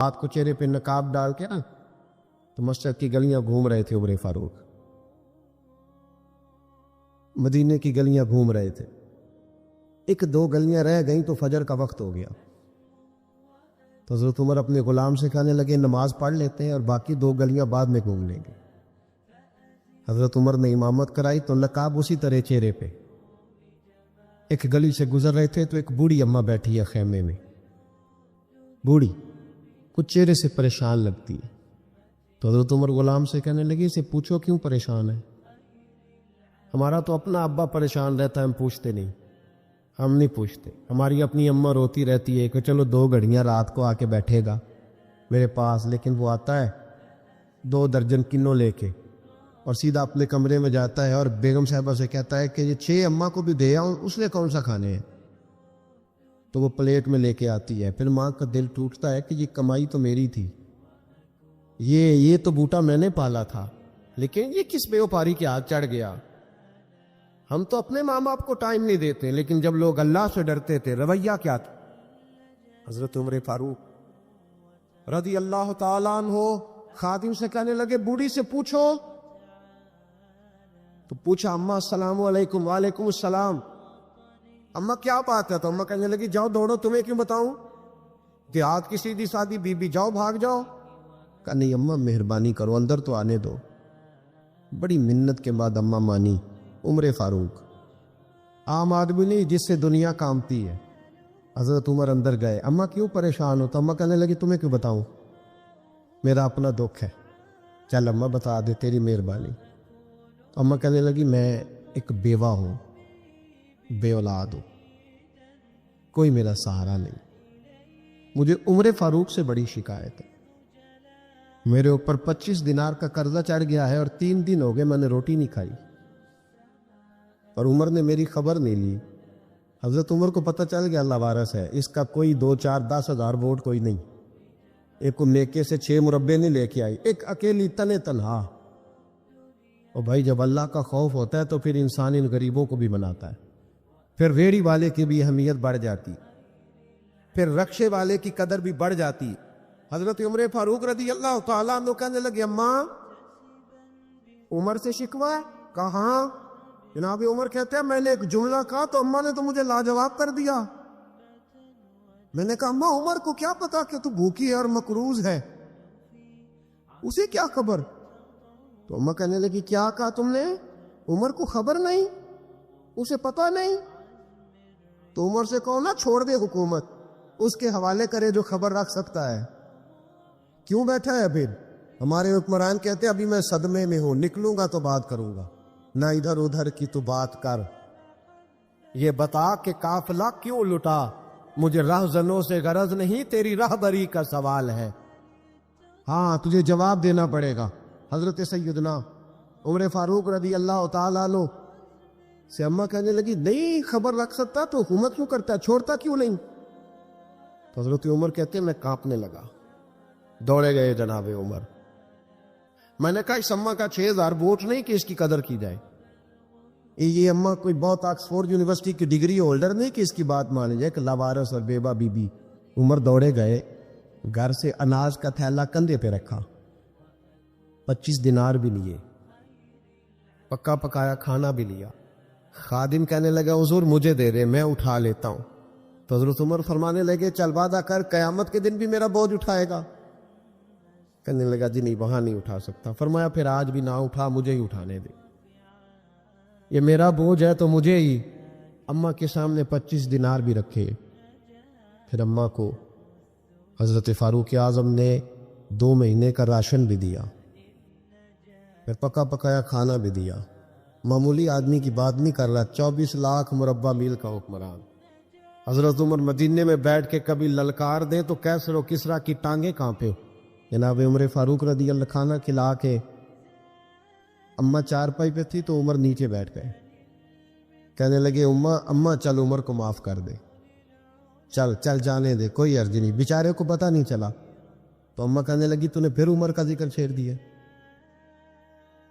رات کو چہرے پہ نقاب ڈال کے نا تو مسجد کی گلیاں گھوم رہے تھے عمر فاروق، مدینے کی گلیاں گھوم رہے تھے۔ ایک دو گلیاں رہ گئیں تو فجر کا وقت ہو گیا، تو حضرت عمر اپنے غلام سے کہنے لگے نماز پڑھ لیتے ہیں اور باقی دو گلیاں بعد میں گھوم لیں گے۔ حضرت عمر نے امامت کرائی تو نقاب اسی طرح چہرے پہ۔ ایک گلی سے گزر رہے تھے تو ایک بوڑھی اماں بیٹھی ہے خیمے میں، بوڑھی کچھ چہرے سے پریشان لگتی ہے، تو حضرت عمر غلام سے کہنے لگے اسے پوچھو کیوں پریشان ہے؟ ہمارا تو اپنا ابا پریشان رہتا ہے، ہم پوچھتے نہیں، ہم نہیں پوچھتے۔ ہماری اپنی اماں روتی رہتی ہے کہ چلو 2 گھڑیاں رات کو آ کے بیٹھے گا میرے پاس، لیکن وہ آتا ہے 2 درجن کنوں لے کے اور سیدھا اپنے کمرے میں جاتا ہے اور بیگم صاحبہ سے کہتا ہے کہ یہ 6 اماں کو بھی دے آؤں، اس نے کون سا کھانے ہیں؟ تو وہ پلیٹ میں لے کے آتی ہے۔ پھر ماں کا دل ٹوٹتا ہے کہ یہ کمائی تو میری تھی، یہ تو بوٹا میں نے پالا تھا، لیکن یہ کس بیوپاری کے ہاتھ چڑھ گیا؟ ہم تو اپنے ماں باپ کو ٹائم نہیں دیتے، لیکن جب لوگ اللہ سے ڈرتے تھے رویہ کیا تھا؟ حضرت عمر فاروق رضی اللہ تعالیٰ عنہ خادم سے کہنے لگے بوڑھی سے پوچھو۔ تو پوچھا اماں السلام علیکم۔ وعلیکم السلام۔ اماں کیا بات ہے؟ تو اماں کہنے لگی جاؤ دوڑو، تمہیں کیوں بتاؤں، دیہات کی سیدھی سادی بی بی، جاؤ بھاگ جاؤ۔ کہا نہیں اماں مہربانی کرو، اندر تو آنے دو۔ بڑی منت کے بعد اماں مانی۔ عمر فاروق عام آدمی نہیں جس سے دنیا کامتی ہے۔ حضرت عمر اندر گئے، اماں کیوں پریشان ہو؟ تو اماں کہنے لگی تمہیں کیوں بتاؤں، میرا اپنا دکھ ہے، چل اماں بتا دے، تیری مہربانی۔ تو اماں کہنے لگی میں ایک بیوہ ہوں، بے اولاد ہوں، کوئی میرا سہارا نہیں، مجھے عمر فاروق سے بڑی شکایت ہے، میرے اوپر 25 دینار کا قرضہ چڑھ گیا ہے اور 3 دن ہو گئے میں نے روٹی نہیں کھائی، اور عمر نے میری خبر نہیں لی۔ حضرت عمر کو پتہ چل گیا اللہ وارث ہے، اس کا کوئی 2 4 10 ہزار ووٹ کوئی نہیں، ایک کو نیکے سے 6 مربے نہیں لے کے آئی، ایک اکیلی تنہا۔ اور بھائی جب اللہ کا خوف ہوتا ہے تو پھر انسان ان غریبوں کو بھی مناتا ہے، پھر ریڑھی والے کی بھی اہمیت بڑھ جاتی، پھر رکشے والے کی قدر بھی بڑھ جاتی۔ حضرت عمر فاروق رضی اللہ تعالیٰ عنہ کہنے لگے اماں عمر سے شکوہ ہے؟ کہاں؟ جناب عمر کہتے ہیں میں نے ایک جملہ کہا تو اماں نے تو مجھے لاجواب کر دیا۔ میں نے کہا اماں عمر کو کیا پتا کہ تو بھوکی ہے اور مقروض ہے، اسے کیا خبر؟ تو اماں کہنے لگی کیا کہا تم نے؟ عمر کو خبر نہیں، اسے پتا نہیں؟ تو عمر سے کہو نا چھوڑ دے حکومت، اس کے حوالے کرے جو خبر رکھ سکتا ہے، کیوں بیٹھا ہے پھر؟ ہمارے حکمران کہتے ابھی میں صدمے میں ہوں، نکلوں گا تو بات کروں گا، نہ ادھر ادھر کی تو بات کر، یہ بتا کہ قافلہ کیوں لٹا، مجھے رہزنوں سے غرض نہیں، تیری رہبری کا سوال ہے، ہاں تجھے جواب دینا پڑے گا۔ حضرت سیدنا عمر فاروق رضی اللہ تعالیٰ عنہ سے اماں کہنے لگی نہیں خبر رکھ سکتا تو حکومت کیوں کرتا ہے، چھوڑتا کیوں نہیں؟ تو حضرت عمر کہتے ہیں میں کانپنے لگا، دوڑے گئے جناب عمر۔ میں نے کہا اس اماں کا 6000 ووٹ نہیں کہ اس کی قدر کی جائے، یہ اماں کوئی بہت آکسفورڈ یونیورسٹی کی ڈگری ہولڈر نہیں کہ اس کی بات مانی جائے کہ لاوارث اور بیوہ بی بی۔ عمر دوڑے گئے، گھر سے اناج کا تھیلا کندھے پہ رکھا، 25 دینار بھی لیے، پکا پکایا کھانا بھی لیا۔ خادم کہنے لگا حضور مجھے دے دے میں اٹھا لیتا ہوں۔ تو حضرت عمر فرمانے لگے چل وعدہ کر قیامت کے دن بھی میرا بوجھ اٹھائے گا؟ کہنے لگا جی نہیں وہاں نہیں اٹھا سکتا۔ فرمایا پھر آج بھی نہ اٹھا، مجھے ہی اٹھانے دے، یہ میرا بوجھ ہے تو مجھے ہی۔ اماں کے سامنے 25 دینار بھی رکھے، پھر اماں کو حضرت فاروق اعظم نے 2 مہینے کا راشن بھی دیا، پھر پکا پکایا کھانا بھی دیا۔ معمولی آدمی کی بات نہیں کر رہا، 24 لاکھ مربع میل کا حکمران۔ حضرت عمر مدینے میں بیٹھ کے کبھی للکار دیں تو کیسر و کسریٰ کی ٹانگیں کانپے۔ جناب عمر فاروق رضی اللہ کھانا کھلا کے اماں چارپائی پہ تھی تو عمر نیچے بیٹھ گئے، کہنے لگے اماں چل عمر کو معاف کر دے، چل جانے دے، کوئی عرض نہیں، بیچارے کو پتہ نہیں چلا۔ تو اماں کہنے لگی تو نے پھر عمر کا ذکر چھیڑ دیا۔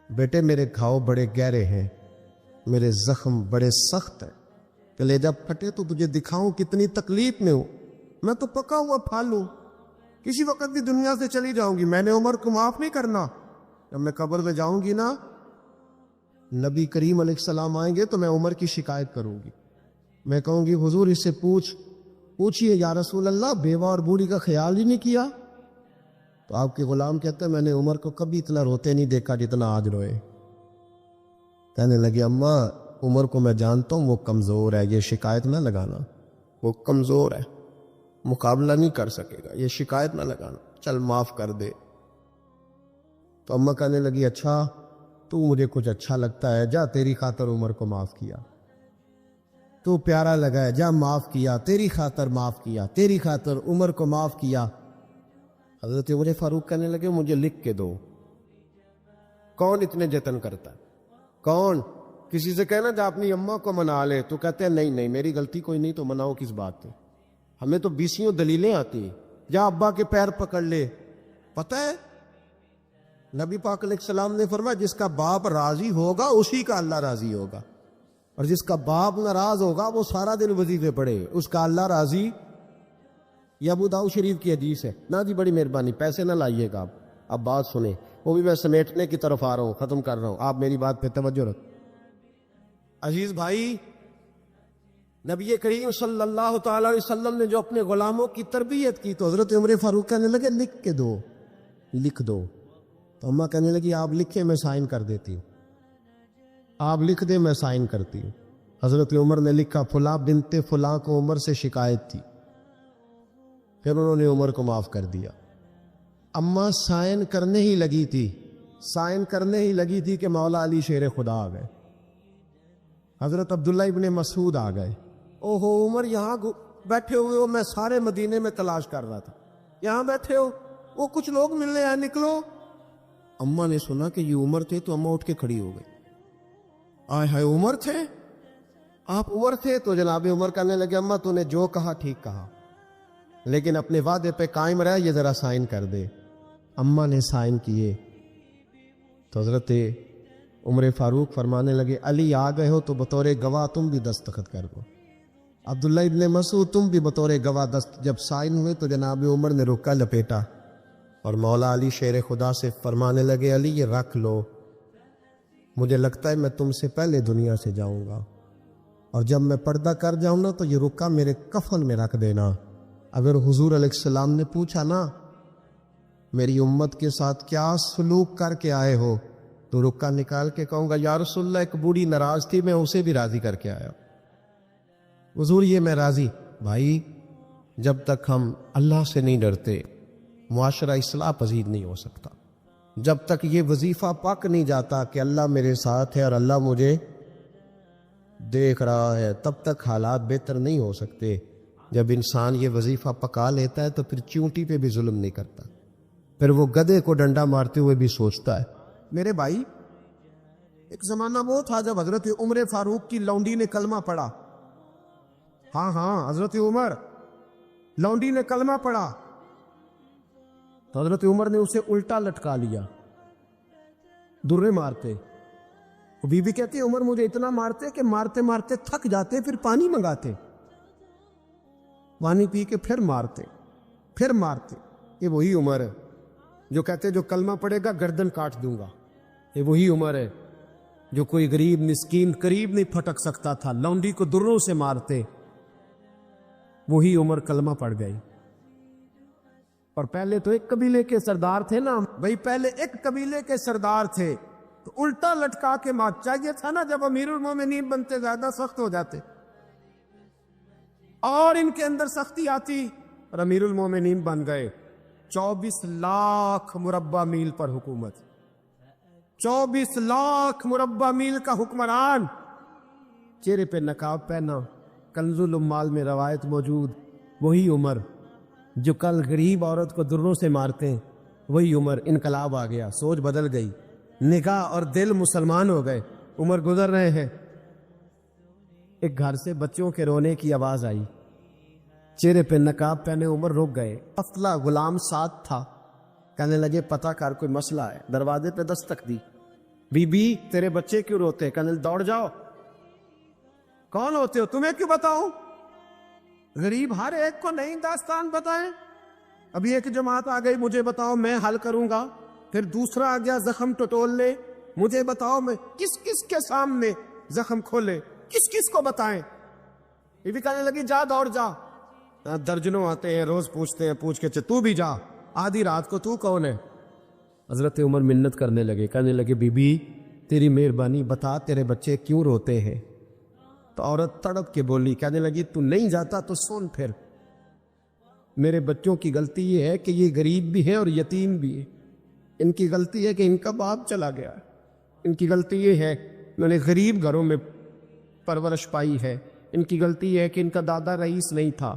بیٹے میرے گھاؤ بڑے گہرے ہیں، میرے زخم بڑے سخت ہیں، کلیجہ پھٹے تو تجھے دکھاؤں کتنی تکلیف میں ہوں، میں تو پکا ہوا پھال ہوں، کسی وقت بھی دنیا سے چلی جاؤں گی، میں نے عمر کو معاف نہیں کرنا. جب میں قبر میں جاؤں گی نا، نبی کریم علیہ السلام آئیں گے تو میں عمر کی شکایت کروں گی. میں کہوں گی حضور اس سے پوچھئے یا رسول اللہ، بیوہ اور بوڑھی کا خیال ہی نہیں کیا؟ تو آپ کے غلام کہتے ہیں میں نے عمر کو کبھی اتنا روتے نہیں دیکھا جتنا آج روئے. کہنے لگے اماں عمر کو میں جانتا ہوں وہ کمزور ہے، یہ شکایت نہ لگانا، وہ کمزور ہے، مقابلہ نہیں کر سکے گا، یہ شکایت نہ لگانا، چل معاف کر دے. تو اماں کہنے لگی اچھا تو مجھے کچھ اچھا لگتا ہے، جا تیری خاطر عمر کو معاف کیا، تو پیارا لگا ہے، جا معاف کیا، تیری خاطر معاف کیا، تیری خاطر عمر کو معاف کیا. حضرت عمر فاروق کہنے لگے مجھے لکھ کے دو. کون اتنے جتن کرتا ہے؟ کون؟ کسی سے کہنا جا اپنی اماں کو منا لے، تو کہتے ہیں نہیں میری غلطی کوئی نہیں، تو مناؤ کس بات پہ؟ ہمیں تو 20 دلیلیں آتی ہیں. جا ابا کے پیر پکڑ لے. پتہ ہے نبی پاک علیہ السلام نے فرمایا جس کا باپ راضی ہوگا اسی کا اللہ راضی ہوگا، اور جس کا باپ ناراض ہوگا وہ سارا دن وظیفے پڑھے، اس کا اللہ راضی. یہ ابو داؤد شریف کی حدیث ہے. نا جی بڑی مہربانی، پیسے نہ لائیے گا آپ. اب بات سنیں، وہ بھی میں سمیٹنے کی طرف آ رہا ہوں، ختم کر رہا ہوں، آپ میری بات پہ توجہ رکھ. عزیز بھائی، نبی کریم صلی اللہ تعالی علیہ وسلم نے جو اپنے غلاموں کی تربیت کی، تو حضرت عمر فاروق کہنے لگے لکھ کے دو، لکھ دو. تو اماں کہنے لگی آپ لکھیں میں سائن کر دیتی ہوں، آپ لکھ دیں میں سائن کرتی ہوں. حضرت عمر نے لکھا فلاں بنت فلاں کو عمر سے شکایت تھی، پھر انہوں نے عمر کو معاف کر دیا. اماں سائن کرنے ہی لگی تھی کہ مولا علی شیر خدا آ گئے، حضرت عبداللہ ابن مسعود آ گئے. اوہو عمر یہاں بیٹھے ہوئے ہو، میں سارے مدینے میں تلاش کر رہا تھا، یہاں بیٹھے ہو، وہ کچھ لوگ ملنے آئے، نکلو. اماں نے سنا کہ یہ عمر تھے تو اماں اٹھ کے کھڑی ہو گئی. آئے ہائے عمر تھے، آپ عمر تھے؟ تو جناب عمر کہنے لگے اماں تو نے جو کہا ٹھیک کہا، لیکن اپنے وعدے پہ قائم رہ، یہ ذرا سائن کر دے. اماں نے سائن کیے تو حضرت عمر فاروق فرمانے لگے علی آ گئے ہو تو بطور گواہ تم بھی دستخط کر دو. عبداللہ ابن مسعود تم بھی بطور گواہ جب سائن ہوئے تو جناب عمر نے رکا لپیٹا اور مولا علی شیر خدا سے فرمانے لگے علی یہ رکھ لو، مجھے لگتا ہے میں تم سے پہلے دنیا سے جاؤں گا، اور جب میں پردہ کر جاؤں نا تو یہ رکا میرے کفن میں رکھ دینا. اگر حضور علیہ السلام نے پوچھا نا میری امت کے ساتھ کیا سلوک کر کے آئے ہو، تو رکا نکال کے کہوں گا یا رسول اللہ ایک بوڑھی ناراض تھی، میں اسے بھی راضی کر کے آیا. حضور یہ میں راضی. بھائی جب تک ہم اللہ سے نہیں ڈرتے معاشرہ اصلاح پذیر نہیں ہو سکتا. جب تک یہ وظیفہ پک نہیں جاتا کہ اللہ میرے ساتھ ہے اور اللہ مجھے دیکھ رہا ہے، تب تک حالات بہتر نہیں ہو سکتے. جب انسان یہ وظیفہ پکا لیتا ہے تو پھر چونٹی پہ بھی ظلم نہیں کرتا، پھر وہ گدھے کو ڈنڈا مارتے ہوئے بھی سوچتا ہے. میرے بھائی ایک زمانہ وہ تھا جب حضرت عمر فاروق کی لونڈی نے کلمہ پڑھا. ہاں حضرت عمر لونڈی نے کلمہ پڑھا تو حضرت عمر نے اسے الٹا لٹکا لیا، درے مارتے. بی بی کہتی عمر مجھے اتنا مارتے کہ مارتے مارتے تھک جاتے، پھر پانی منگاتے، پانی پی کے پھر مارتے. یہ وہی عمر ہے جو کہتے جو کلمہ پڑے گا گردن کاٹ دوں گا. یہ وہی عمر ہے جو کوئی غریب مسکین قریب نہیں پھٹک سکتا تھا، لونڈی کو دروں سے مارتے. وہی عمر کلمہ پڑ گئی. اور پہلے تو ایک قبیلے کے سردار تھے نا بھائی، پہلے ایک قبیلے کے سردار تھے تو الٹا لٹکا کے مار. چاہیے تھا نا جب امیر المومنین بنتے زیادہ سخت ہو جاتے، اور ان کے اندر سختی آتی اور امیر المومنین بن گئے. 24 لاکھ مربع میل پر حکومت، 24 لاکھ مربع میل کا حکمران، چہرے پہ نقاب پہنا. کنز العمال میں روایت موجود، وہی عمر جو کل غریب عورت کو دروں سے مارتے ہیں، وہی عمر. انقلاب آ گیا، سوچ بدل گئی، نگاہ اور دل مسلمان ہو گئے. عمر گزر رہے ہیں، ایک گھر سے بچوں کے رونے کی آواز آئی، چہرے پہ نقاب پہنے عمر رک گئے. افلا غلام ساتھ تھا، کہنے لگے پتہ کر کوئی مسئلہ ہے. دروازے پہ دستک دی، بی بی تیرے بچے کیوں روتے؟ کہنے لگے دوڑ جاؤ. کون ہوتے ہو؟ تمہیں کیوں بتاؤں؟ غریب ہر ایک کو نہیں داستان بتائیں. ابھی ایک جماعت آ گئی، مجھے بتاؤ میں حل کروں گا. پھر دوسرا آ گیا زخم ٹٹول لے، مجھے بتاؤ میں کس کس کے سامنے زخم کھولے، کس کس کو بتائیں. یہ بھی کہنے لگی جا دوڑ جا. درجنوں آتے ہیں روز پوچھتے ہیں، پوچھ کے تو بھی جا. آدھی رات کو تو کون ہے؟ حضرت عمر منت کرنے لگے، کہنے لگے بی بی تیری مہربانی بتا تیرے بچے کیوں روتے ہیں. تو عورت تڑپ کے بولی، کہنے لگی تو نہیں جاتا تو سن پھر. میرے بچوں کی غلطی یہ ہے کہ یہ غریب بھی ہے اور یتیم بھی ہے. ان کی غلطی ہے کہ ان کا باپ چلا گیا. ان کی غلطی یہ ہے میں نے غریب گھروں میں پرورش پائی ہے. ان کی غلطی یہ ہے کہ ان کا دادا رئیس نہیں تھا.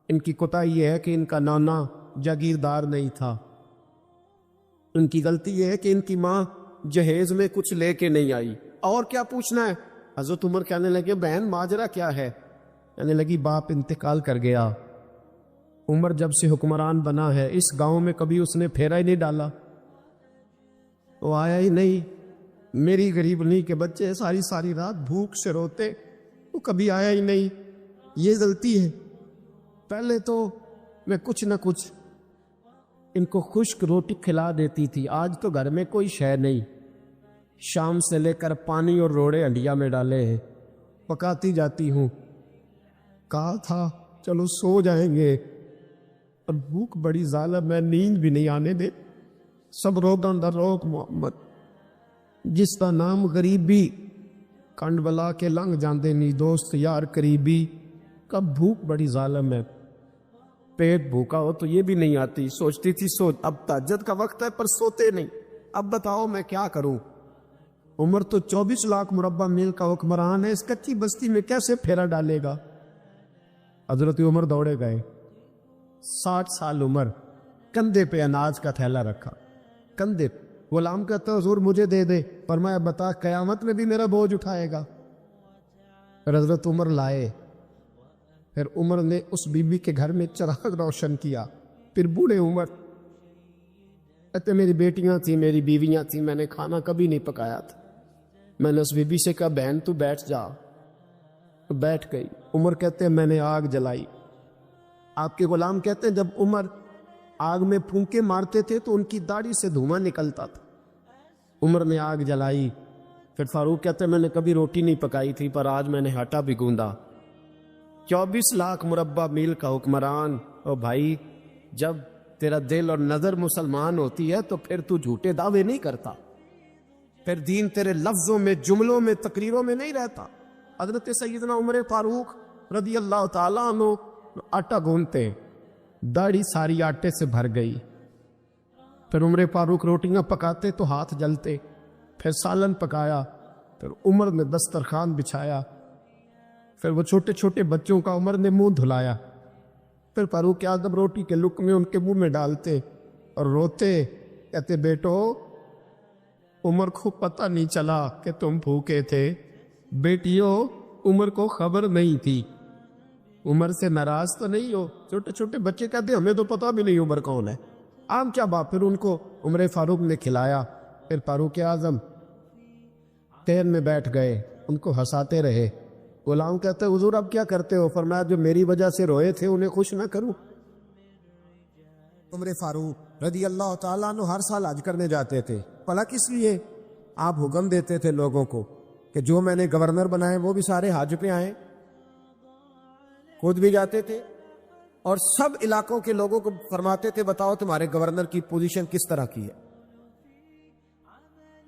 ان کی کوتاہی یہ ہے کہ ان کا نانا جاگیردار نہیں تھا. ان کی غلطی یہ ہے کہ ان کی ماں جہیز میں کچھ لے کے نہیں آئی. اور کیا پوچھنا ہے؟ حضرت عمر کہنے لگے بہن ماجرا کیا ہے؟ کہنے لگی باپ انتقال کر گیا. عمر جب سے حکمران بنا ہے اس گاؤں میں کبھی اس نے پھیرا ہی نہیں ڈالا، وہ آیا ہی نہیں. میری غریبنی کے بچے ساری ساری رات بھوک سے روتے، وہ کبھی آیا ہی نہیں. یہ غلطی ہے. پہلے تو میں کچھ نہ کچھ ان کو خشک روٹی کھلا دیتی تھی، آج تو گھر میں کوئی شے نہیں. شام سے لے کر پانی اور روڑے ہنڈیا میں ڈالے ہیں، پکاتی جاتی ہوں. کہا تھا چلو سو جائیں گے، اور بھوک بڑی ظالم ہے، نیند بھی نہیں آنے دے. سب روگاں دا روگ محمد، جس کا نام غریبی کنڈ بلا کے لنگ جاندے نہیں دوست یار قریبی. کب بھوک بڑی ظالم ہے، پیٹ بھوکا ہو تو یہ بھی نہیں آتی. سوچتی تھی سو اب تہجد کا وقت ہے پر سوتے نہیں. اب بتاؤ میں کیا کروں؟ عمر تو 24 لاکھ مربع میل کا حکمران ہے، اس کچی بستی میں کیسے پھیرا ڈالے گا؟ حضرت عمر دوڑے گئے. 60 سال عمر، کندھے پہ اناج کا تھیلا رکھا، کندھے پہ. غلام کہتا حضور مجھے دے دے. فرمایا بتا قیامت میں بھی میرا بوجھ اٹھائے گا؟ پھر حضرت عمر لائے. پھر عمر نے اس بی بی کے گھر میں چراغ روشن کیا. پھر بوڑھے عمر کہتے میری بیٹیاں تھیں، میری بیویاں تھیں، میں نے کھانا کبھی نہیں پکایا تھا. میں نے اس بی بی سے کہا بہن تو بیٹھ جا. بیٹھ گئی. عمر کہتے میں نے آگ جلائی. آپ کے غلام کہتے ہیں جب عمر آگ میں پھونکے مارتے تھے تو ان کی داڑھی سے دھواں نکلتا تھا. عمر نے آگ جلائی. پھر فاروق کہتے میں نے کبھی روٹی نہیں پکائی تھی پر آج میں نے آٹا بھی گوندا. 24 لاکھ مربع میل کا حکمران. او بھائی جب تیرا دل اور نظر مسلمان ہوتی ہے تو پھر تو جھوٹے دعوے نہیں کرتا، پھر دین تیرے لفظوں میں جملوں میں تقریروں میں نہیں رہتا. حضرت سیدنا عمر فاروق رضی اللہ تعالیٰ عنہ آٹا گونتے، داڑھی ساری آٹے سے بھر گئی. پھر عمر فاروق روٹیاں پکاتے تو ہاتھ جلتے. پھر سالن پکایا. پھر عمر نے دسترخوان بچھایا. پھر وہ چھوٹے چھوٹے بچوں کا عمر نے منہ دھلایا. پھر فاروق اعظم روٹی کے لقمے ان کے منہ میں ڈالتے اور روتے، کہتے بیٹو عمر کو پتہ نہیں چلا کہ تم بھوکے تھے. بیٹیوں عمر کو خبر نہیں تھی. عمر سے ناراض تو نہیں ہو؟ چھوٹے چھوٹے بچے کہتے ہمیں تو پتہ بھی نہیں عمر کون ہے. عام کیا بات. پھر ان کو عمر فاروق نے کھلایا. پھر فاروق اعظم تیر میں بیٹھ گئے، ان کو ہنساتے رہے. غلام کہتے حضور اب کیا کرتے ہو؟ فرمایا جو میری وجہ سے روئے تھے انہیں خوش نہ کروں. عمر فاروق رضی اللہ تعالیٰ عنہ ہر سال حج کرنے جاتے تھے. بھلا کس لیے؟ آپ حکم دیتے تھے لوگوں کو کہ جو میں نے گورنر بنائے وہ بھی سارے حج پہ آئیں. خود بھی جاتے تھے اور سب علاقوں کے لوگوں کو فرماتے تھے بتاؤ تمہارے گورنر کی پوزیشن کس طرح کی ہے.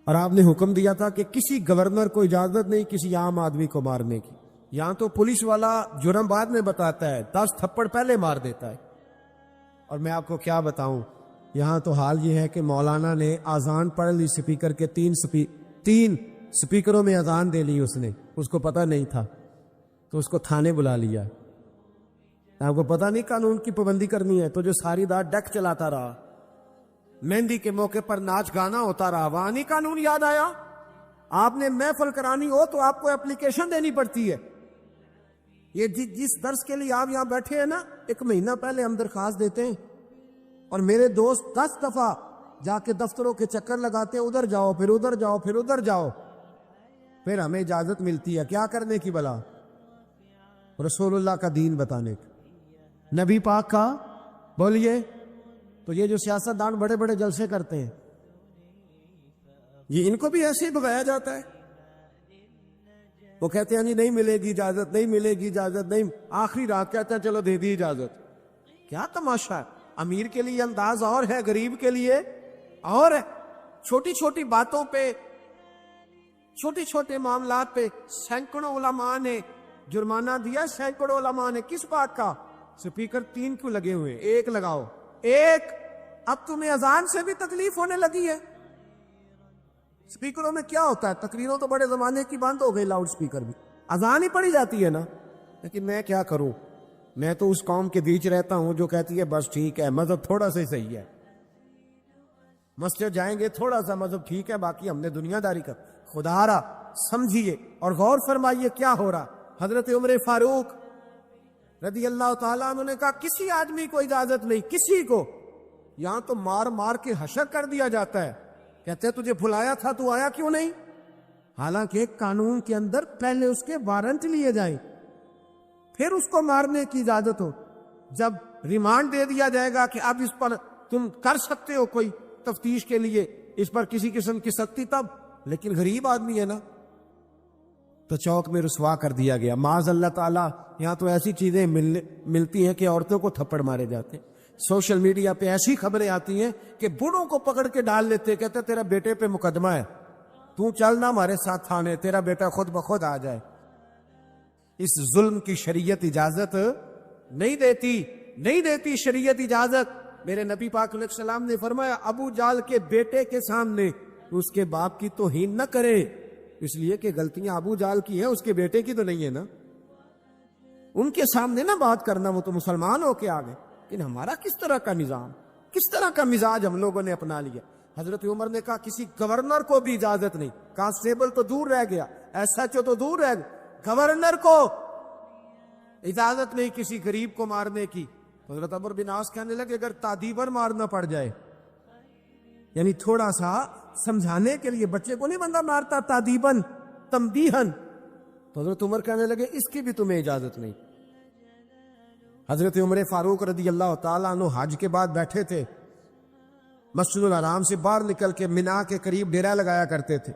اور آپ نے حکم دیا تھا کہ کسی گورنر کو اجازت نہیں کسی عام آدمی کو مارنے کی. یہاں تو پولیس والا جرم بعد میں بتاتا ہے، 10 تھپڑ پہلے مار دیتا ہے. اور میں آپ کو کیا بتاؤں، یہاں تو حال یہ ہے کہ مولانا نے اذان پڑھ لی سپیکر کے، 3 سپیکروں میں اذان دے لی. اس کو پتہ نہیں تھا تو اس کو تھانے بلا لیا. آپ کو پتہ نہیں قانون کی پابندی کرنی ہے تو جو ساری رات ڈیک چلاتا رہا، مہندی کے موقع پر ناچ گانا ہوتا رہا، وہاں نہیں قانون یاد آیا؟ آپ نے محفل کرانی ہو تو آپ کو اپلیکیشن دینی پڑتی ہے. یہ جس درس کے لیے آپ یہاں بیٹھے ہیں نا، 1 مہینہ پہلے ہم درخواست دیتے ہیں اور میرے دوست 10 دفعہ جا کے دفتروں کے چکر لگاتے ہیں، ادھر جاؤ پھر ادھر جاؤ پھر ادھر جاؤ. پھر ہمیں اجازت ملتی ہے کیا کرنے کی؟ بلا رسول اللہ کا دین بتانے کی، نبی پاک کا. بولیے تو یہ جو سیاستدان بڑے بڑے جلسے کرتے ہیں، یہ ان کو بھی ایسے ہی بگایا جاتا ہے. وہ کہتے ہیں جی نہیں ملے گی اجازت، نہیں ملے گی اجازت، نہیں، آخری رات کہتے ہیں چلو دے دی اجازت. کیا تماشا ہے. امیر کے لیے انداز اور ہے، غریب کے لیے اور ہے. چھوٹی چھوٹی باتوں پہ، چھوٹے چھوٹے معاملات پہ سینکڑوں علماء نے جرمانہ دیا. سینکڑوں علماء نے. کس بات کا؟ سپیکر 3 کیوں لگے ہوئے؟ 1 لگاؤ. 1. اب تمہیں اذان سے بھی تکلیف ہونے لگی ہے. سپیکروں میں کیا ہوتا ہے؟ تقریروں تو بڑے زمانے کی بند ہو گئی، لاؤڈ سپیکر بھی، اذان ہی پڑی جاتی ہے نا. لیکن میں کیا کروں، میں تو اس قوم کے بیچ رہتا ہوں جو کہتی ہے بس ٹھیک ہے مذہب تھوڑا سا ہی صحیح ہے، مسجد جائیں گے تھوڑا سا مذہب ٹھیک ہے، باقی ہم نے دنیا داری کر. خدا را سمجھیے اور غور فرمائیے کیا ہو رہا. حضرت عمر فاروق رضی اللہ تعالیٰ عنہ نے کہا کسی آدمی کو اجازت نہیں، کسی کو. یہاں تو مار مار کے حشر کر دیا جاتا ہے. کہتے ہیں تجھے بلایا تھا تو آیا کیوں نہیں؟ حالانکہ قانون کے اندر پہلے اس کے وارنٹ لیے جائیں، پھر اس کو مارنے کی اجازت ہو. جب ریمانڈ دے دیا جائے گا کہ اب اس پر تم کر سکتے ہو کوئی تفتیش کے لیے، اس پر کسی قسم کی سختی، تب. لیکن غریب آدمی ہے نا، تو چوک میں رسوا کر دیا گیا. معاذ اللہ تعالیٰ یہاں تو ایسی چیزیں ملتی ہیں کہ عورتوں کو تھپڑ مارے جاتے ہیں. سوشل میڈیا پہ ایسی خبریں آتی ہیں کہ بوڑھوں کو پکڑ کے ڈال لیتے، کہتے تیرا بیٹے پہ مقدمہ ہے، تو چلنا ہمارے ساتھ تھانے، تیرا بیٹا خود بخود آ جائے. اس ظلم کی شریعت اجازت نہیں دیتی، نہیں دیتی شریعت اجازت. میرے نبی پاک علیہ السلام نے فرمایا ابو جال کے بیٹے کے سامنے اس کے باپ کی توہین نہ کرے، اس لیے کہ غلطیاں ابو جال کی ہیں، اس کے بیٹے کی تو نہیں ہے نا. ان کے سامنے نہ بات کرنا، وہ تو مسلمان ہو کے آ گئے. لیکن ہمارا کس طرح کا نظام، کس طرح کا مزاج ہم لوگوں نے اپنا لیا. حضرت عمر نے کہا کسی گورنر کو بھی اجازت نہیں. کانسٹیبل تو دور رہ گیا، ایس ایچ او تو دور رہ گیا، گورنر کو اجازت نہیں کسی غریب کو مارنے کی. حضرت عمر بن عاص کہنے لگے اگر تادیبر مارنا پڑ جائے، یعنی تھوڑا سا سمجھانے کے لیے، بچے کو نہیں بندہ مارتا تادیبن تنبیہن، تو حضرت عمر کہنے لگے اس کی بھی تمہیں اجازت نہیں. حضرت عمر فاروق رضی اللہ تعالیٰ عنہ حج کے بعد بیٹھے تھے، مسجد الحرام سے باہر نکل کے مینا کے قریب ڈیرا لگایا کرتے تھے.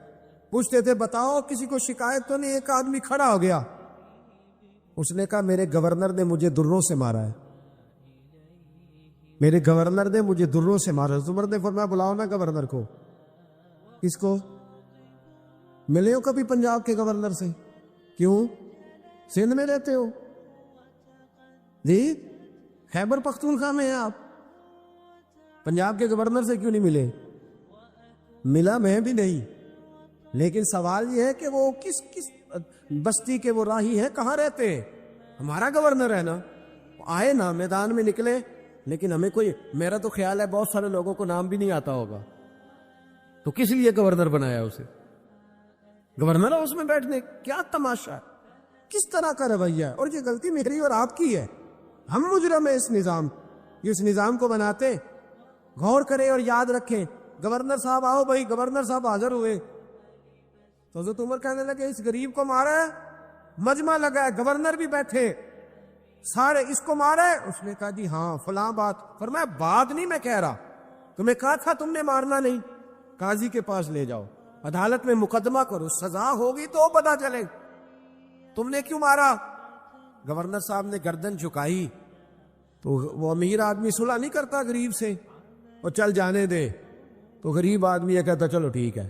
پوچھتے تھے بتاؤ کسی کو شکایت تو نہیں؟ ایک آدمی کھڑا ہو گیا، اس نے کہا میرے گورنر نے مجھے دروں سے مارا ہے، میرے گورنر نے مجھے دروں سے مارا. عمر نے فرمایا بلاؤ نا گورنر کو. کس کو؟ ملے ہو کبھی پنجاب کے گورنر سے؟ کیوں؟ سندھ میں رہتے ہو جی، خیبر پختونخوا میں ہیں آپ، پنجاب کے گورنر سے کیوں نہیں ملے؟ ملا میں بھی نہیں، لیکن سوال یہ ہے کہ وہ کس بستی کے وہ راہی ہیں، کہاں رہتے ہیں؟ ہمارا گورنر ہے نا. آئے نا میدان میں نکلے، لیکن ہمیں کوئی، میرا تو خیال ہے بہت سارے لوگوں کو نام بھی نہیں آتا ہوگا، تو کس لیے گورنر بنایا اسے؟ گورنر ہاؤس میں بیٹھنے. کیا تماشا ہے، کس طرح کا رویہ ہے. اور یہ غلطی میری اور آپ کی ہے، ہم مجرم ہیں اس نظام کو بناتے. غور کریں اور یاد رکھیں. گورنر صاحب آؤ بھائی، گورنر صاحب حاضر ہوئے تو حضرت عمر کہنے لگے اس غریب کو مارا ہے، مجمع لگا ہے، گورنر بھی بیٹھے، سارے اس کو مارا ہے. اس نے کہا جی ہاں فلاں بات. فرمایا بات نہیں میں کہہ رہا، تمہیں کہا تھا تم نے مارنا نہیں. قاضی کے پاس لے جاؤ، عدالت میں مقدمہ کرو، سزا ہوگی تو پتہ چلے تم نے کیوں مارا. گورنر صاحب نے گردن جھکائی تو وہ امیر آدمی صلح نہیں کرتا غریب سے، اور چل جانے دے. تو غریب آدمی یہ کہتا چلو ٹھیک ہے.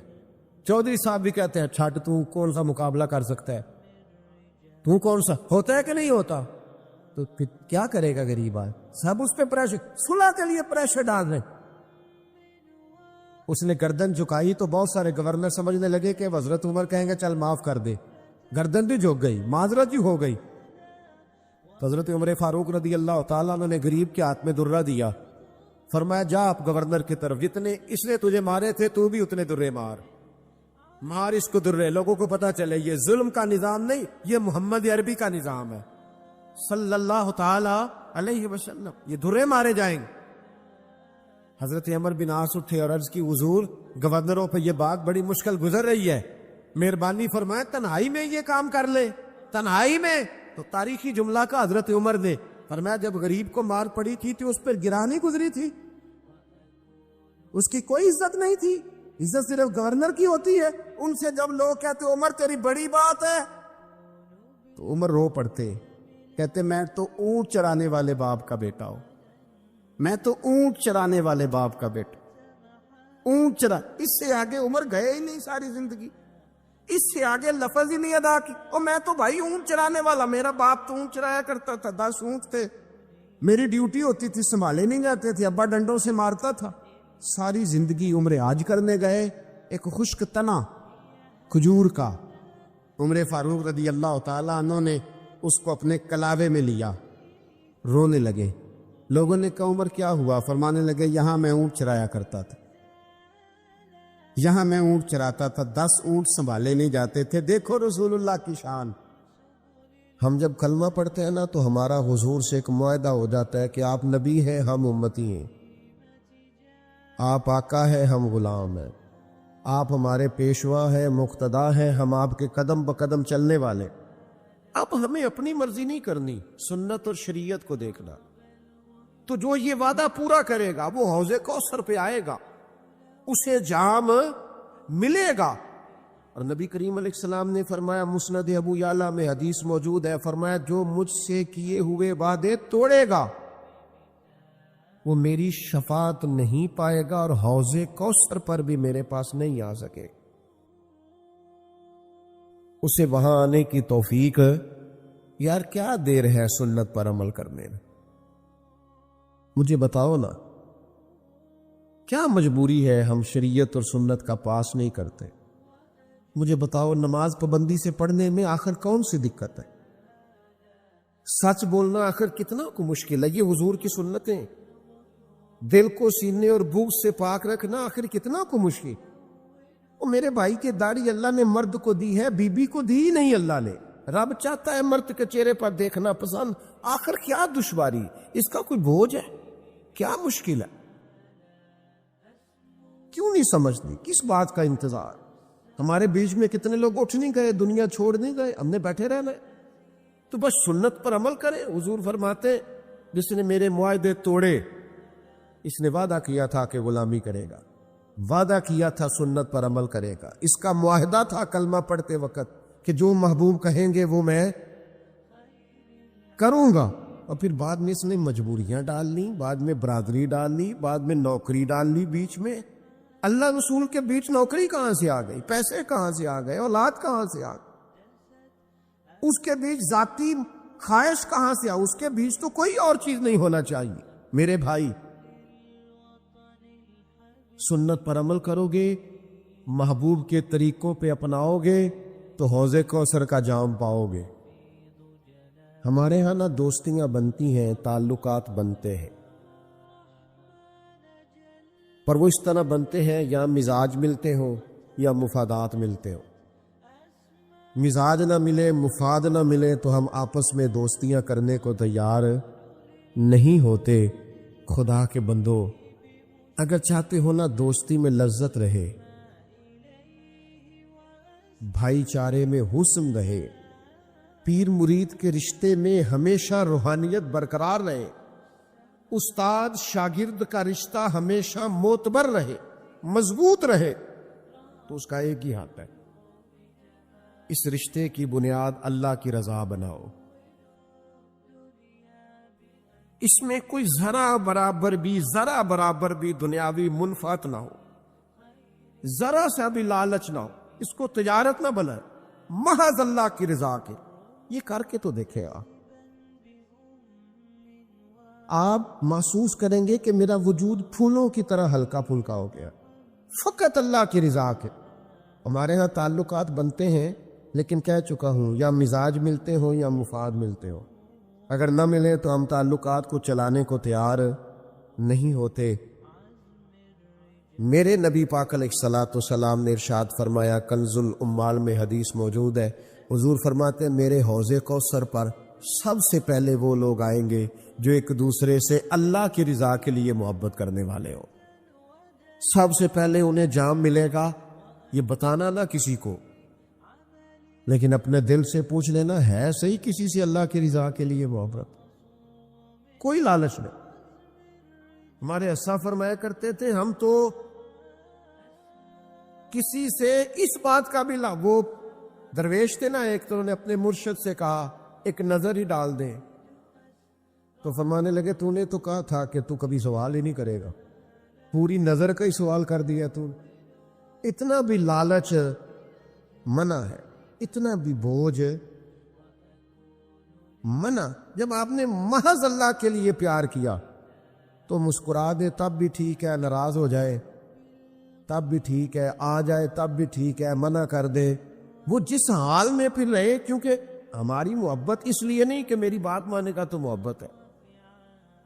چودھری صاحب بھی کہتے ہیں چھٹ، تو کون سا مقابلہ کر سکتا ہے، تو کون سا ہوتا ہے کہ نہیں ہوتا. تو پھر کیا کرے گا غریب آدمی؟ سب اس پہ پریشر، صلح کے لیے پریشر ڈال رہے. اس نے گردن جھکائی تو بہت سارے گورنر سمجھنے لگے کہ حضرت عمر کہیں گے چل معاف کر دے. گردن بھی جھک گئی، معذرت ہی ہو گئی. تو حضرت عمر فاروق رضی اللہ تعالیٰ عنہ نے غریب کے ہاتھ میں درہ دیا. فرمایا جا آپ گورنر کی طرف، جتنے اس نے تجھے مارے تھے تو بھی اتنے درے مار اس کو درے، لوگوں کو پتا چلے یہ ظلم کا نظام نہیں، یہ محمد عربی کا نظام ہے صلی اللہ تعالی علیہ وسلم. یہ درے مارے جائیں گے. حضرت عمر بن عاص اٹھے اور عرض کی حضور گورنروں پہ یہ بات بڑی مشکل گزر رہی ہے، مہربانی فرمائے تنہائی میں یہ کام کر لے، تنہائی میں. تو تاریخی جملہ کا حضرت عمر نے فرمایا جب غریب کو مار پڑی تھی تو اس پر گرا نہیں گزری تھی، اس کی کوئی عزت نہیں تھی، عزت صرف گورنر کی ہوتی ہے۔ ان سے جب لوگ کہتے عمر تیری بڑی بات ہے تو عمر رو پڑتے، کہتے میں تو اونٹ چرانے والے باپ کا بیٹا ہوں، میں تو اونٹ چرانے والے باپ کا بیٹا، اونٹ چرا۔ اس سے آگے عمر گئے ہی نہیں ساری زندگی، اس سے آگے لفظ ہی نہیں ادا کی۔ اور میں تو بھائی اونٹ چرانے والا، میرا باپ تو اونٹ چرایا کرتا تھا، 10 اونٹ تھے، میری ڈیوٹی ہوتی تھی، سنبھالے نہیں جاتے تھے، ابا ڈنڈوں سے مارتا تھا۔ ساری زندگی عمر حج کرنے گئے، ایک خشک تنا کھجور کا عمر فاروق رضی اللہ تعالیٰ عنہ نے اس کو اپنے کلاوے میں لیا، رونے لگے۔ لوگوں نے کہا عمر کیا ہوا؟ فرمانے لگے یہاں میں اونٹ چرایا کرتا تھا، یہاں میں اونٹ چراتا تھا، 10 اونٹ سنبھالے نہیں جاتے تھے۔ دیکھو رسول اللہ کی شان۔ ہم جب کلمہ پڑھتے ہیں نا تو ہمارا حضور سے ایک معاہدہ ہو جاتا ہے کہ آپ نبی ہیں، ہم امتی ہیں، آپ آقا ہے، ہم غلام ہیں، آپ ہمارے پیشوا ہیں، مقتدا ہیں، ہم آپ کے قدم بقدم چلنے والے۔ اب ہمیں اپنی مرضی نہیں کرنی، سنت اور شریعت کو دیکھنا۔ تو جو یہ وعدہ پورا کرے گا وہ حوض کوثر پہ آئے گا، اسے جام ملے گا۔ اور نبی کریم علیہ السلام نے فرمایا، مسند ابو یعلا میں حدیث موجود ہے، فرمایا جو مجھ سے کیے ہوئے وعدے توڑے گا وہ میری شفاعت نہیں پائے گا اور حوض کوثر پر بھی میرے پاس نہیں آ سکے۔ اسے وہاں آنے کی توفیق، یار کیا دیر ہے سنت پر عمل کرنے میں؟ مجھے بتاؤ نا، کیا مجبوری ہے ہم شریعت اور سنت کا پاس نہیں کرتے؟ مجھے بتاؤ، نماز پابندی سے پڑھنے میں آخر کون سی دقت ہے؟ سچ بولنا آخر کتنا کو مشکل ہے؟ یہ حضور کی سنتیں، دل کو سینے اور بغض سے پاک رکھنا آخر کتنا کو مشکل؟ اور میرے بھائی کے داڑھی اللہ نے مرد کو دی ہے، بی بی کو دی ہی نہیں اللہ نے۔ رب چاہتا ہے مرد کے چہرے پر دیکھنا پسند، آخر کیا دشواری؟ اس کا کوئی بوجھ ہے؟ کیا مشکل ہے؟ کیوں نہیں سمجھتی؟ کس بات کا انتظار؟ ہمارے بیچ میں کتنے لوگ اٹھ نہیں گئے، دنیا چھوڑ نہیں گئے، ہم نے بیٹھے رہنا ہے۔ تو بس سنت پر عمل کریں۔ حضور فرماتے جس نے میرے معاہدے توڑے، اس نے وعدہ کیا تھا کہ غلامی کرے گا، وعدہ کیا تھا سنت پر عمل کرے گا، اس کا معاہدہ تھا کلمہ پڑھتے وقت کہ جو محبوب کہیں گے وہ میں کروں گا۔ اور پھر بعد میں اس نے مجبوریاں ڈال لی، بعد میں برادری ڈال لی، بعد میں نوکری ڈال لی بیچ میں۔ اللہ رسول کے بیچ نوکری کہاں سے آ گئی؟ پیسے کہاں سے آ گئے؟ اولاد کہاں سے آ گئی؟ اس کے بیچ ذاتی خواہش کہاں سے آ؟ اس کے بیچ تو کوئی اور چیز نہیں ہونا چاہیے۔ میرے بھائی، سنت پر عمل کرو گے، محبوب کے طریقوں پہ اپناؤ گے تو حوض کوثر کا جام پاؤ گے۔ ہمارے ہاں نہ دوستیاں بنتی ہیں، تعلقات بنتے ہیں، پر وہ اس طرح بنتے ہیں یا مزاج ملتے ہوں یا مفادات ملتے ہوں۔ مزاج نہ ملے، مفاد نہ ملے تو ہم آپس میں دوستیاں کرنے کو تیار نہیں ہوتے۔ خدا کے بندو، اگر چاہتے ہو نا دوستی میں لذت رہے، بھائی چارے میں حسن رہے، پیر مرید کے رشتے میں ہمیشہ روحانیت برقرار رہے، استاد شاگرد کا رشتہ ہمیشہ معتبر رہے، مضبوط رہے، تو اس کا ایک ہی ہاتھ ہے، اس رشتے کی بنیاد اللہ کی رضا بناؤ۔ اس میں کوئی ذرا برابر بھی دنیاوی منفعت نہ ہو، ذرا سا بھی لالچ نہ ہو، اس کو تجارت نہ بنائے، محض اللہ کی رضا کے۔ یہ کر کے تو دیکھے آپ محسوس کریں گے کہ میرا وجود پھولوں کی طرح ہلکا پھلکا ہو گیا، فقط اللہ کی رضا کے۔ ہمارے ہاں تعلقات بنتے ہیں، لیکن کہہ چکا ہوں یا مزاج ملتے ہوں یا مفاد ملتے ہوں، اگر نہ ملے تو ہم تعلقات کو چلانے کو تیار نہیں ہوتے۔ میرے نبی پاک علیہ الصلوۃ والسلام نے ارشاد فرمایا، کنز الاموال میں حدیث موجود ہے، حضور فرماتے ہیں میرے حوض کوثر پر سب سے پہلے وہ لوگ آئیں گے جو ایک دوسرے سے اللہ کی رضا کے لیے محبت کرنے والے ہوں۔ سب سے پہلے انہیں جام ملے گا، یہ بتانا نہ کسی کو، لیکن اپنے دل سے پوچھ لینا ہے صحیح کسی سے اللہ کی رضا کے لیے محبت؟ کوئی لالچ نہیں، ہمارے اسا فرمایا کرتے تھے ہم تو کسی سے اس بات کا بھی وہ درویش تھے نا ایک، تو انہوں نے اپنے مرشد سے کہا ایک نظر ہی ڈال دیں، تو فرمانے لگے تو نے تو کہا تھا کہ تو کبھی سوال ہی نہیں کرے گا، پوری نظر کا ہی سوال کر دیا تو۔ اتنا بھی لالچ منع ہے، اتنا بھی بوجھ منع۔ جب آپ نے محض اللہ کے لیے پیار کیا تو مسکرا دے تب بھی ٹھیک ہے، ناراض ہو جائے تب بھی ٹھیک ہے، آ جائے تب بھی ٹھیک ہے، منع کر دے، وہ جس حال میں پھر رہے، کیونکہ ہماری محبت اس لیے نہیں کہ میری بات مانے گا تو محبت ہے،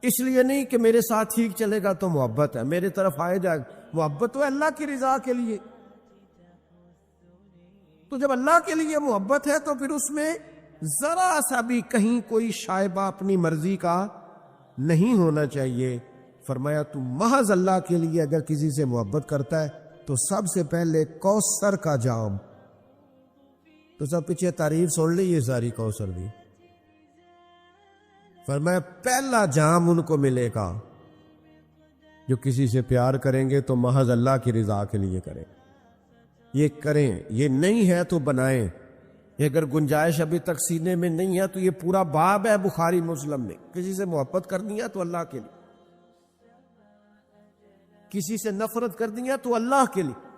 اس لیے نہیں کہ میرے ساتھ ٹھیک چلے گا تو محبت ہے، میرے طرف آئے جائے، محبت تو اللہ کی رضا کے لیے۔ تو جب اللہ کے لیے محبت ہے تو پھر اس میں ذرا سا بھی کہیں کوئی شائبہ اپنی مرضی کا نہیں ہونا چاہیے۔ فرمایا تو محض اللہ کے لیے اگر کسی سے محبت کرتا ہے تو سب سے پہلے کوثر کا جام، تو سب پیچھے تعریف سن لی یہ ساری کوثر دی، فرمایا پہلا جام ان کو ملے گا جو کسی سے پیار کریں گے تو محض اللہ کی رضا کے لیے کریں، یہ کریں، یہ نہیں ہے تو بنائیں، یہ اگر گنجائش ابھی تک سینے میں نہیں ہے تو یہ پورا باب ہے بخاری مسلم میں، کسی سے محبت کرنی ہے تو اللہ کے لیے، کسی سے نفرت کرنی ہے تو اللہ کے لیے،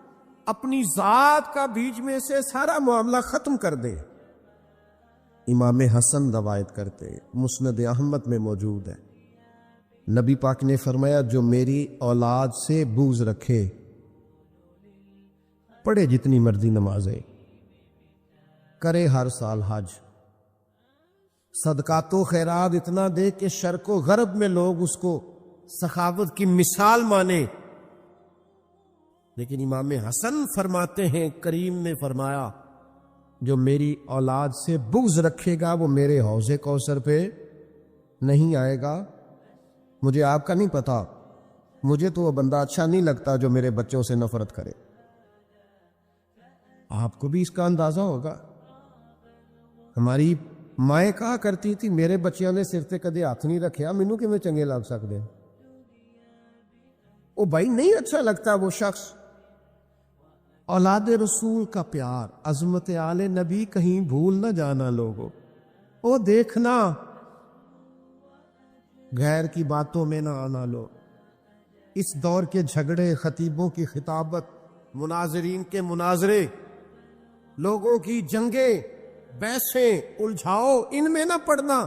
اپنی ذات کا بیچ میں سے سارا معاملہ ختم کر دے۔ امام حسن روایت کرتے، مسند احمد میں موجود ہے، نبی پاک نے فرمایا جو میری اولاد سے بغض رکھے پڑھے جتنی مرضی نمازیں، کرے ہر سال حج، صدقات و خیرات اتنا دے کہ شرق و غرب میں لوگ اس کو سخاوت کی مثال مانے، لیکن امام حسن فرماتے ہیں کریم نے فرمایا جو میری اولاد سے بغض رکھے گا وہ میرے حوض کوثر پہ نہیں آئے گا۔ مجھے آپ کا نہیں پتا، مجھے تو وہ بندہ اچھا نہیں لگتا جو میرے بچوں سے نفرت کرے، آپ کو بھی اس کا اندازہ ہوگا۔ ہماری مائیں کہا کرتی تھی میرے بچیاں نے سر تے کدے ہاتھ نہیں رکھیا، مینوں کیویں چنگے لگ سکتے، وہ بھائی نہیں اچھا لگتا وہ شخص۔ اولاد رسول کا پیار، عظمت آل نبی کہیں بھول نہ جانا لوگوں، وہ دیکھنا، غیر کی باتوں میں نہ آنا لو۔ اس دور کے جھگڑے، خطیبوں کی خطابت، مناظرین کے مناظرے، لوگوں کی جنگیں، بحثیں، الجھاؤ، ان میں نہ پڑنا،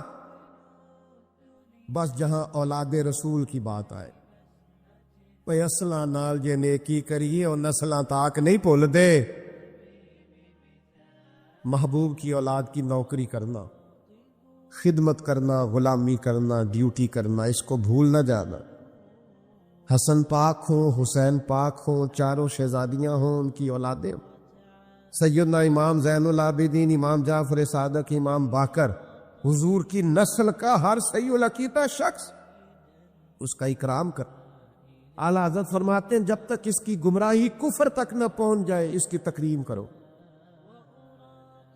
بس جہاں اولاد رسول کی بات آئے بھئی اصلاں نال جے نیکی کریے اور نسلاں تاک نہیں بھول دے۔ محبوب کی اولاد کی نوکری کرنا، خدمت کرنا، غلامی کرنا، ڈیوٹی کرنا، اس کو بھول نہ جانا۔ حسن پاک ہوں، حسین پاک ہوں، چاروں شہزادیاں ہوں، ان کی اولادیں، سیدنا امام زین العابدین، امام جعفر صادق، امام باقر، حضور کی نسل کا ہر صحیح العقیدہ شخص، اس کا اکرام کر۔ اعلیٰ حضرت فرماتے ہیں جب تک اس کی گمراہی کفر تک نہ پہنچ جائے اس کی تکریم کرو۔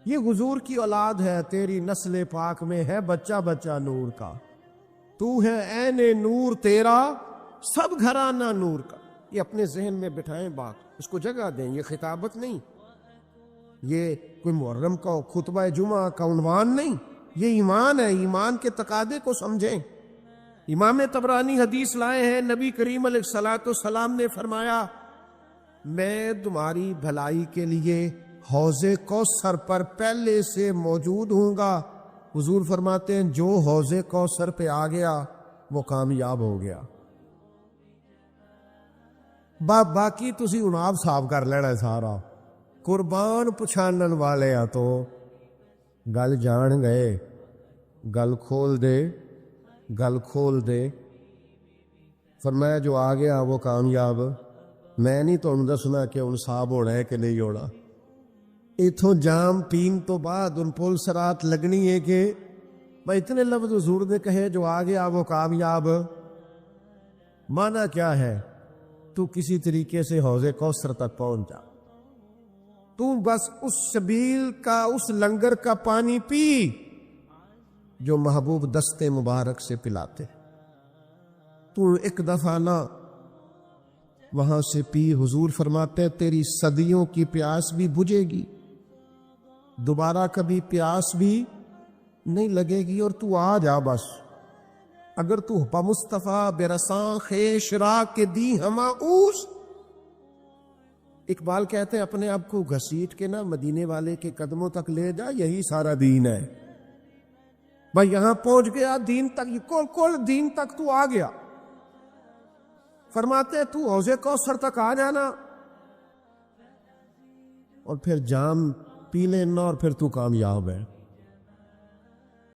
یہ حضور کی اولاد ہے، تیری نسل پاک میں ہے بچہ بچہ نور کا، تو ہے عین نور تیرا سب گھرانہ نور کا۔ یہ اپنے ذہن میں بٹھائیں بات، اس کو جگہ دیں، یہ خطابت نہیں، یہ کوئی محرم کا خطبہ جمعہ کا عنوان نہیں، یہ ایمان ہے، ایمان کے تقاضے کو سمجھیں۔ امام طبرانی حدیث لائے ہیں، نبی کریم علیہ الصلوۃ والسلام نے فرمایا میں تمہاری بھلائی کے لیے حوض کوثر پر پہلے سے موجود ہوں گا۔ حضور فرماتے ہیں جو حوض کوثر پہ آ گیا وہ کامیاب ہو گیا۔ باقی تسی اناب صاف کر لینا ہے سارا، قربان پچھانن والے آ تو گل جان گئے، گل کھول دے، گل کھول دے۔ فرمایا جو آ گیا وہ کامیاب، میں نہیں تمہیں دسنا کہ ان صاحب ہونا ہے کہ نہیں ہونا۔ اتوں جام پین تو بعد ان پل سرات لگنی ہے کہ بھائی اتنے لفظ حضور نے کہے جو آ گیا وہ کامیاب، مانا کیا ہے؟ تو کسی طریقے سے حوض کوثر تک پہنچ جا، تو بس اس سبیل کا، اس لنگر کا پانی پی جو محبوب دستے مبارک سے پلاتے۔ تو ایک دفعہ نہ وہاں سے پی، حضور فرماتے ہیں تیری صدیوں کی پیاس بھی بجھے گی، دوبارہ کبھی پیاس بھی نہیں لگے گی، اور تو آ جا بس۔ اگر تو پا مصطفیٰ برساں خیش را کے دی ہما اوس، اقبال کہتے ہیں اپنے آپ کو گھسیٹ کے نا مدینے والے کے قدموں تک لے جا، یہی سارا دین ہے بھائی۔ یہاں پہنچ گیا دین تک، کل دین تک تو آ گیا۔ فرماتے ہیں تو حوض کوثر تک آ جانا اور پھر جام پی لینا اور پھر تو کامیاب ہے۔